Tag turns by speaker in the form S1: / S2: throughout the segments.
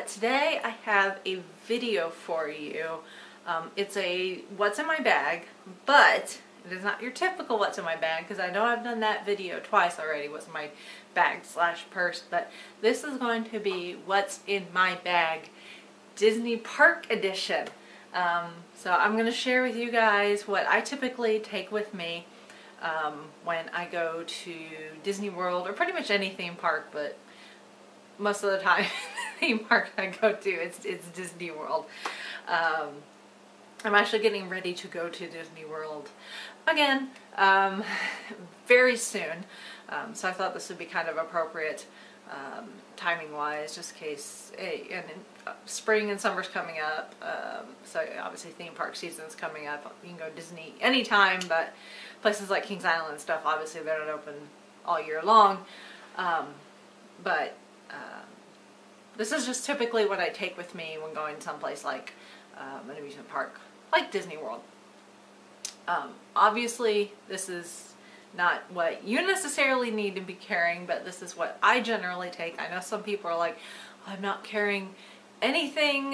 S1: today I have a video for you. It's a what's in my bag, but it is not your typical what's in my bag because I know I've done that video twice already, what's in my bag / purse, but this is going to be what's in my bag Disney Park edition. So I'm going to share with you guys what I typically take with me when I go to Disney World, or pretty much any theme park, but most of the time theme park I go to, it's Disney World. I'm actually getting ready to go to Disney World again very soon, so I thought this would be kind of appropriate timing wise, just in case. And spring and summer's coming up, so obviously theme park season's coming up. You can go to Disney anytime, but places like Kings Island and stuff, obviously they're not open all year long. But this is just typically what I take with me when going someplace like an amusement park, like Disney World. Obviously, this is not what you necessarily need to be carrying, but this is what I generally take. I know some people are like, oh, I'm not carrying anything,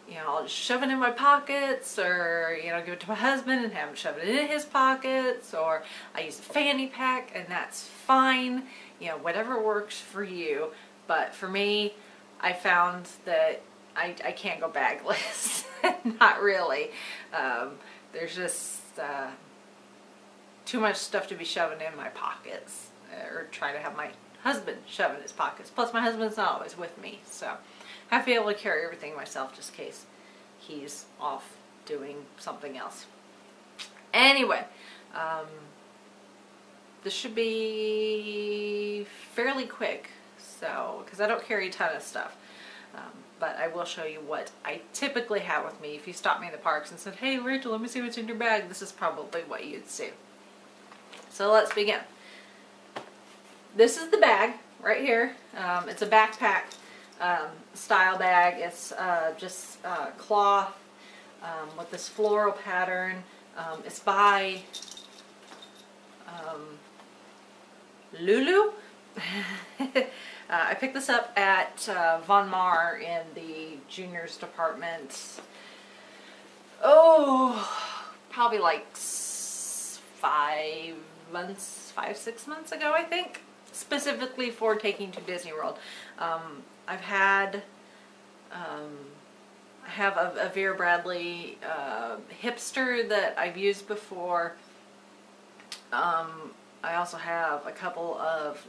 S1: you know, I'll just shove it in my pockets, or, you know, give it to my husband and have him shove it in his pockets, or I use a fanny pack, and that's fine, you know, whatever works for you. But for me, I found that I can't go bagless. Not really. There's just too much stuff to be shoving in my pockets, or trying to have my husband shove in his pockets. Plus my husband's not always with me, so I have to be able to carry everything myself just in case he's off doing something else. Anyway, this should be fairly quick, so because I don't carry a ton of stuff. But I will show you what I typically have with me. If you stop me in the parks and said, hey Rachel, let me see what's in your bag, this is probably what you'd see. So let's begin. This is the bag right here. It's a backpack style bag. It's just cloth with this floral pattern. It's by Lulu. I picked this up at Von Maur in the juniors department. Oh, probably like 5 6 months ago, I think. Specifically for taking to Disney World. I have a Vera Bradley hipster that I've used before. I also have a couple of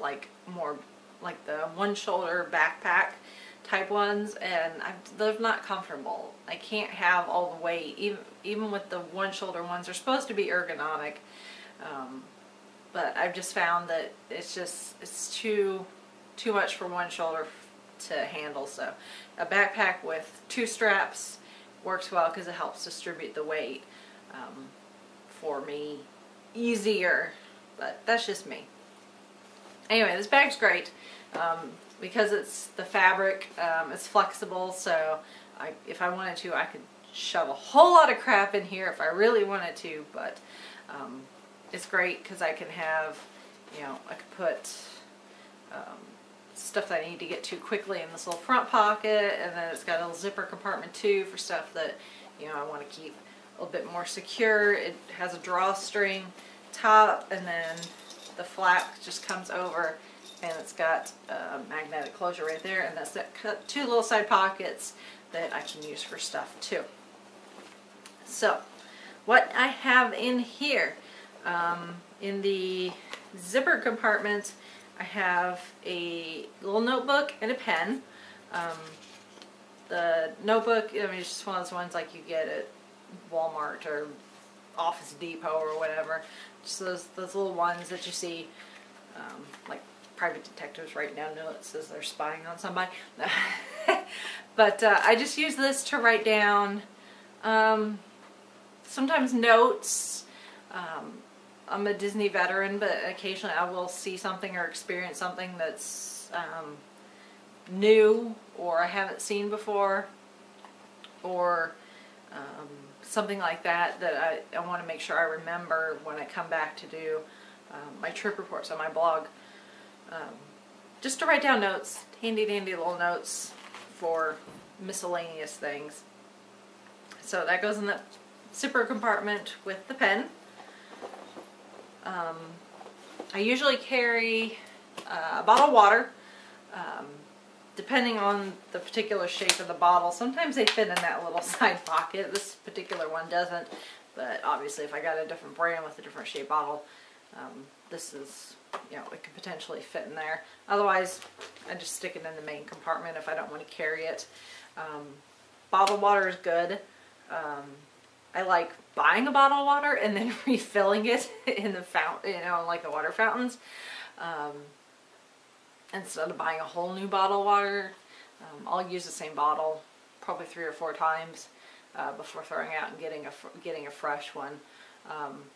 S1: more like the one shoulder backpack type ones, and they're not comfortable. I can't have all the weight, even with the one shoulder ones. They're supposed to be ergonomic, but I've just found that it's too much for one shoulder to handle. So a backpack with 2 straps works well because it helps distribute the weight for me easier, but that's just me. Anyway, this bag's great because it's the fabric, it's flexible, so if I wanted to, I could shove a whole lot of crap in here if I really wanted to, but it's great because I can have, you know, I could put stuff that I need to get to quickly in this little front pocket, and then it's got a little zipper compartment too for stuff that, you know, I want to keep a little bit more secure. It has a drawstring top, and then the flap just comes over, and it's got a magnetic closure right there, and that's got 2 little side pockets that I can use for stuff too. So what I have in here, in the zipper compartment, I have a little notebook and a pen. The notebook, I mean, it's just one of those ones like you get at Walmart or Office Depot or whatever. Just those little ones that you see, like private detectives writing down notes as they're spying on somebody. But I just use this to write down sometimes notes. I'm a Disney veteran, but occasionally I will see something or experience something that's new or I haven't seen before, or something like that I want to make sure I remember when I come back to do my trip reports on my blog. Just to write down notes, handy dandy little notes for miscellaneous things. So that goes in the zipper compartment with the pen. I usually carry a bottle of water, depending on the particular shape of the bottle. Sometimes they fit in that little side pocket. This particular one doesn't, but obviously if I got a different brand with a different shaped bottle, this is, you know, it could potentially fit in there. Otherwise, I just stick it in the main compartment if I don't want to carry it. Bottled water is good. I like buying a bottle of water and then refilling it in the fountain, you know, like the water fountains. Instead of buying a whole new bottle of water, I'll use the same bottle probably 3 or 4 times before throwing out and getting a fresh one.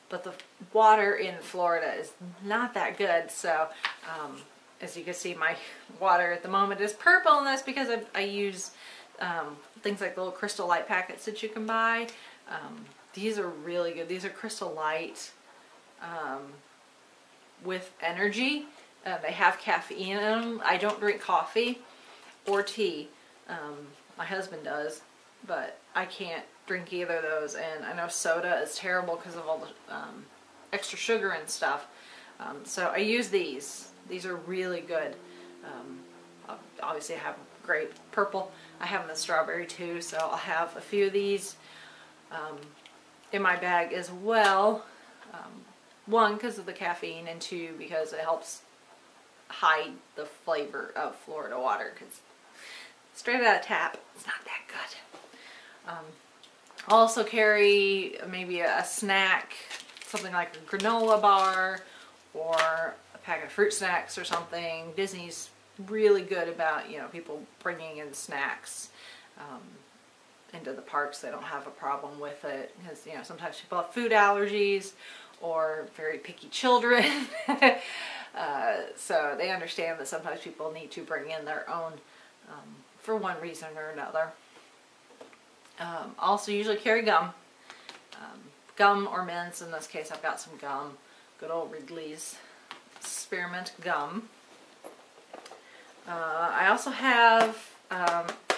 S1: But the water in Florida is not that good, so as you can see, my water at the moment is purple, and that's because I use things like the little Crystal Light packets that you can buy. These are really good. These are Crystal Light with energy. They have caffeine in them. I don't drink coffee or tea. My husband does, but I can't drink either of those. And I know soda is terrible because of all the extra sugar and stuff. So I use these. These are really good. Obviously I have grape, purple. I have them in strawberry too, so I'll have a few of these in my bag as well. 1, because of the caffeine, and 2, because it helps hide the flavor of Florida water, because straight out of tap, it's not that good. I'll also carry maybe a snack, something like a granola bar or a pack of fruit snacks or something. Disney's really good about, you know, people bringing in snacks into the parks. They don't have a problem with it, because, you know, sometimes people have food allergies or very picky children. So they understand that sometimes people need to bring in their own for one reason or another. Also usually carry gum. Gum or mints. In this case I've got some gum. Good old Wrigley's Spearmint gum. I also have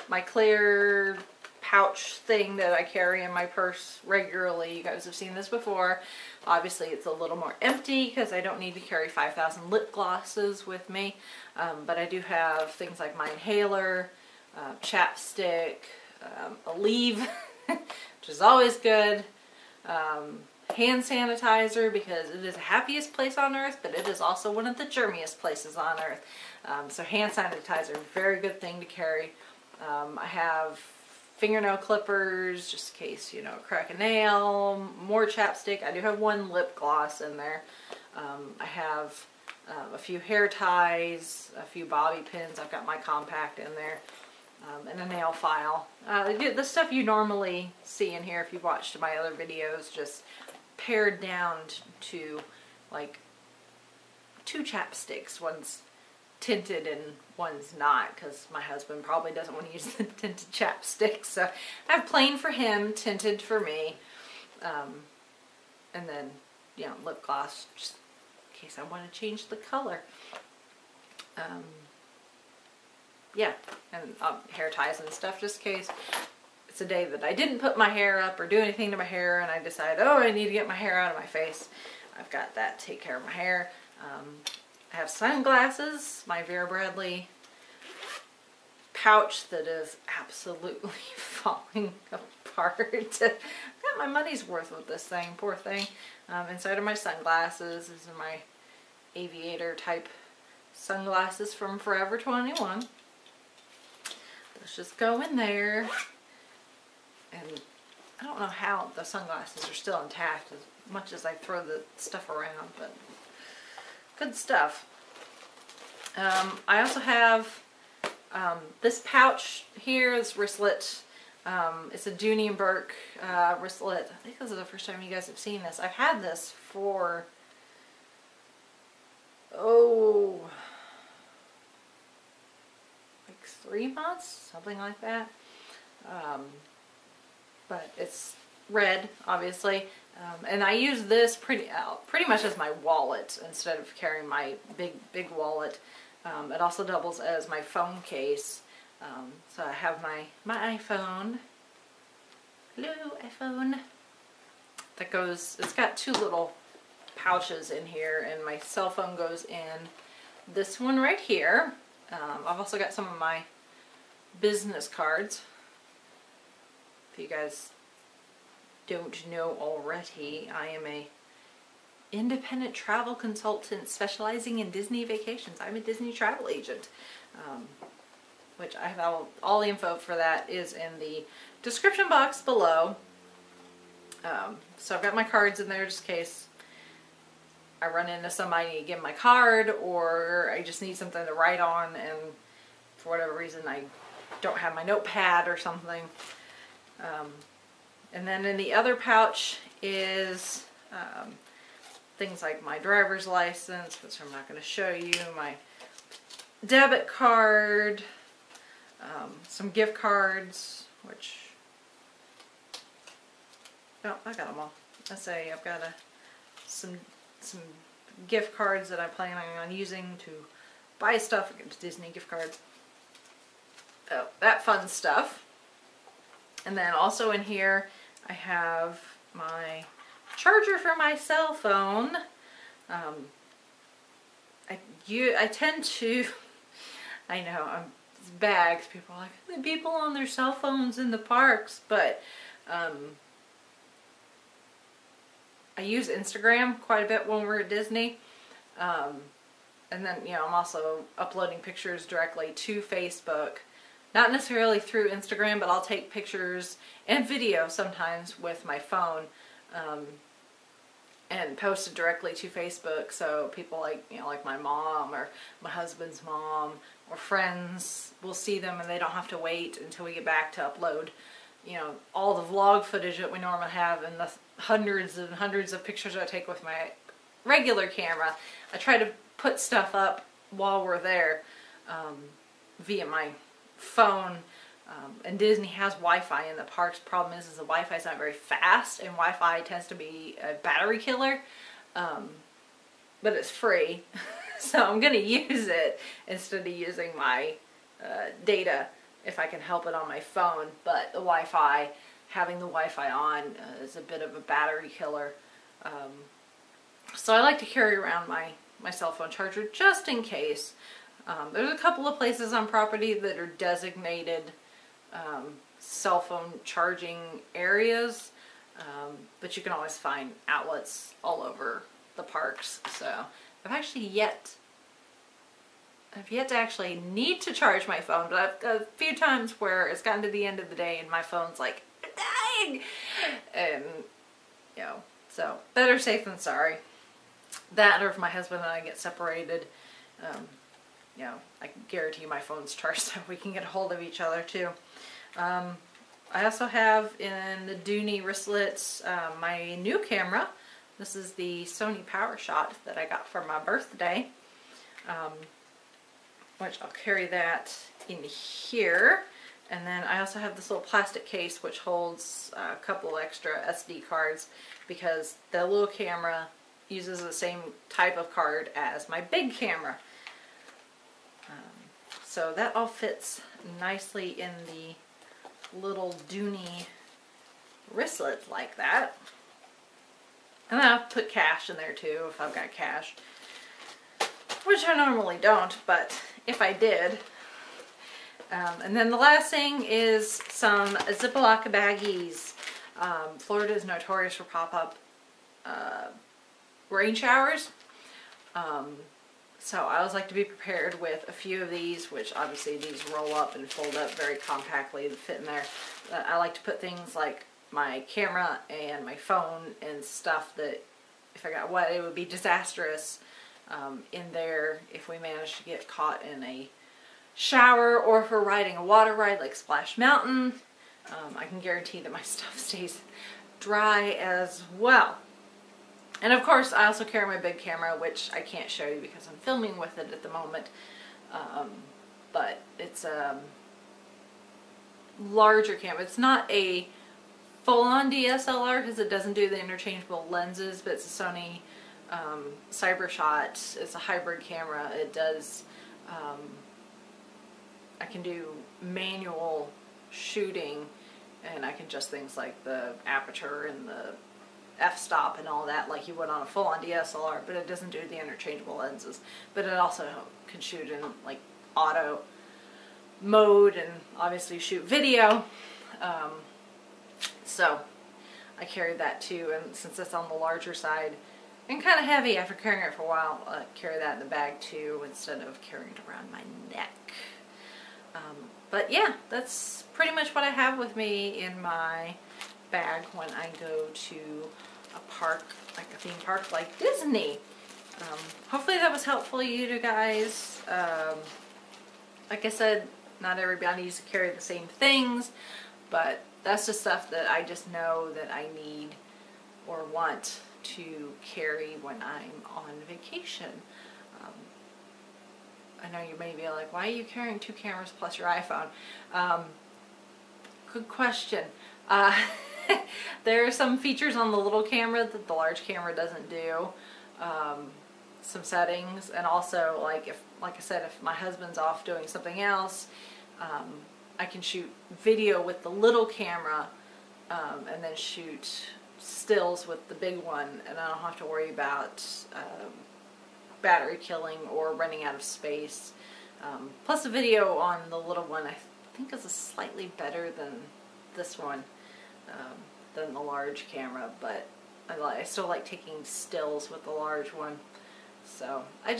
S1: my clear pouch thing that I carry in my purse regularly. You guys have seen this before. Obviously it's a little more empty because I don't need to carry 5,000 lip glosses with me, but I do have things like my inhaler, chapstick, Aleve, which is always good, hand sanitizer, because it is the happiest place on earth, but it is also one of the germiest places on earth. So hand sanitizer, very good thing to carry. I have fingernail clippers, just in case, you know, crack a nail, more chapstick. I do have 1 lip gloss in there. I have a few hair ties, a few bobby pins. I've got my compact in there, and a nail file. The stuff you normally see in here if you've watched my other videos, just pared down to like 2 chapsticks. One's tinted and one's not, because my husband probably doesn't want to use the tinted chapstick. So I have plain for him, tinted for me, and then, you know, lip gloss just in case I want to change the color. Yeah, and hair ties and stuff, just in case it's a day that I didn't put my hair up or do anything to my hair and I decide, oh, I need to get my hair out of my face. I've got that to take care of my hair. I have sunglasses, my Vera Bradley pouch that is absolutely falling apart. I've got my money's worth with this thing, poor thing. Inside are my sunglasses. These are my aviator type sunglasses from Forever 21. Let's just go in there. And I don't know how the sunglasses are still intact as much as I throw the stuff around, but good stuff. I also have this pouch here, this wristlet. It's a Dooney & Burke wristlet. I think this is the first time you guys have seen this. I've had this for, like 3 months, something like that. But it's red, obviously. And I use this pretty much as my wallet instead of carrying my big wallet. It also doubles as my phone case. So I have my iPhone. Hello, iPhone. That goes, it's got two little pouches in here, and my cell phone goes in this one right here. I've also got some of my business cards. If you guys don't know already, I am a independent travel consultant specializing in Disney vacations. I'm a Disney travel agent, which I have all the info for that is in the description box below. So I've got my cards in there just in case I run into somebody to give my card, or I just need something to write on and for whatever reason I don't have my notepad or something. And then in the other pouch is things like my driver's license, which I'm not going to show you, my debit card, some gift cards, which, no, I got them all. I've got some gift cards that I'm planning on using to buy stuff, get Disney gift cards. Oh, that fun stuff. And then also in here I have my charger for my cell phone. I tend to, I know, bags, people are like, the people on their cell phones in the parks, but I use Instagram quite a bit when we're at Disney. And then, you know, I'm also uploading pictures directly to Facebook. Not necessarily through Instagram, but I'll take pictures and video sometimes with my phone and post it directly to Facebook, so people like, you know, like my mom or my husband's mom or friends will see them and they don't have to wait until we get back to upload, you know, all the vlog footage that we normally have and the hundreds and hundreds of pictures I take with my regular camera. I try to put stuff up while we're there via my phone, and Disney has Wi-Fi in the parks. Problem is the Wi-Fi is not very fast, and Wi-Fi tends to be a battery killer, but it's free, so I'm going to use it instead of using my data if I can help it on my phone. But the Wi-Fi, having the Wi-Fi on is a bit of a battery killer, so I like to carry around my cell phone charger just in case. There's a couple of places on property that are designated cell phone charging areas, but you can always find outlets all over the parks. So I've yet to actually need to charge my phone, but I've got a few times where it's gotten to the end of the day and my phone's like, I'm dying! And, you know, so better safe than sorry. That, or if my husband and I get separated, you know, I can guarantee my phone's charged so we can get a hold of each other too. I also have in the Dooney wristlets my new camera. This is the Sony PowerShot that I got for my birthday, which I'll carry that in here. And then I also have this little plastic case which holds a couple extra SD cards because the little camera uses the same type of card as my big camera. So that all fits nicely in the little Dooney wristlet like that. And then I'll put cash in there too if I've got cash, which I normally don't, but if I did. And then the last thing is some Ziploc baggies. Florida is notorious for pop-up rain showers. So I always like to be prepared with a few of these, which obviously these roll up and fold up very compactly to fit in there. I like to put things like my camera and my phone and stuff that if I got wet it would be disastrous in there if we managed to get caught in a shower, or if we're riding a water ride like Splash Mountain. I can guarantee that my stuff stays dry as well. And of course, I also carry my big camera, which I can't show you because I'm filming with it at the moment. But it's a larger camera. It's not a full-on DSLR because it doesn't do the interchangeable lenses, but it's a Sony CyberShot. It's a hybrid camera. It does I can do manual shooting, and I can adjust things like the aperture and the f-stop and all that like you would on a full-on DSLR, but it doesn't do the interchangeable lenses. But it also can shoot in like auto mode and obviously shoot video. So I carry that too, and since it's on the larger side and kind of heavy after carrying it for a while, I carry that in the bag too instead of carrying it around my neck. But yeah, that's pretty much what I have with me in my bag when I go to a park, like a theme park like Disney. Hopefully that was helpful to you guys. Like I said, not everybody needs to carry the same things, but that's the stuff that I just know that I need or want to carry when I'm on vacation. I know you may be like, why are you carrying 2 cameras plus your iPhone? Good question. There are some features on the little camera that the large camera doesn't do. Some settings, and also like I said, if my husband's off doing something else, I can shoot video with the little camera and then shoot stills with the big one, and I don't have to worry about battery killing or running out of space. Plus the video on the little one I think is slightly better than this one, than the large camera, but I still like taking stills with the large one. So I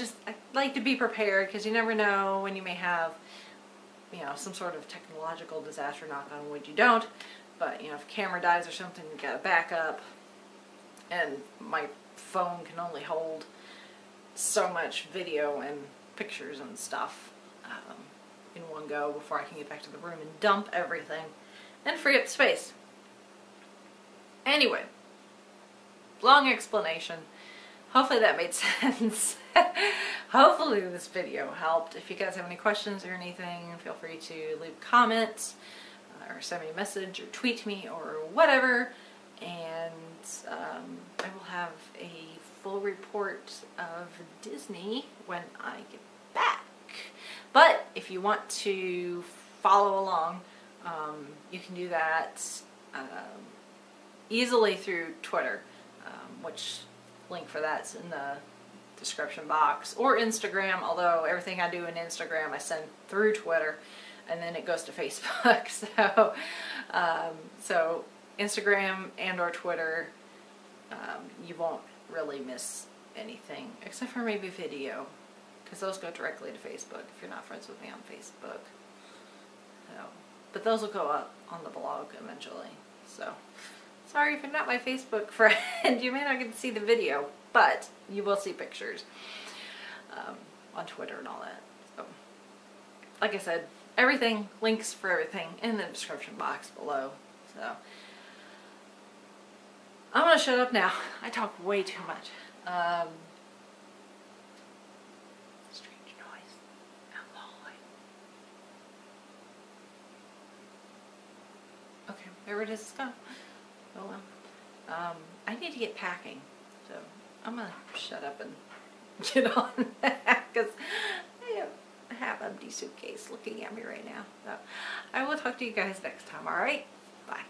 S1: like to be prepared, because you never know when you may have, you know, some sort of technological disaster. Knock on wood you don't, but you know, if a camera dies or something, you got a backup. And my phone can only hold so much video and pictures and stuff in one go before I can get back to the room and dump everything and free up space. Anyway, long explanation. Hopefully that made sense. Hopefully this video helped. If you guys have any questions or anything, feel free to leave comments or send me a message or tweet me or whatever, and I will have a full report of Disney when I get back. But if you want to follow along, you can do that easily through Twitter, which link for that's in the description box, or Instagram, although everything I do in Instagram I send through Twitter and then it goes to Facebook. So Instagram and or Twitter, you won't really miss anything except for maybe video, because those go directly to Facebook if you're not friends with me on Facebook. So, but those will go up on the blog eventually. So sorry if you're not my Facebook friend, you may not get to see the video, but you will see pictures on Twitter and all that. So, like I said, everything, links for everything in the description box below. So, I'm going to shut up now. I talk way too much. Strange noise out in the hallway. Okay, wherever it is, let's go. Oh well. I need to get packing, so I'm gonna shut up and get on that, because I have a half-empty suitcase looking at me right now. So I will talk to you guys next time. All right, bye.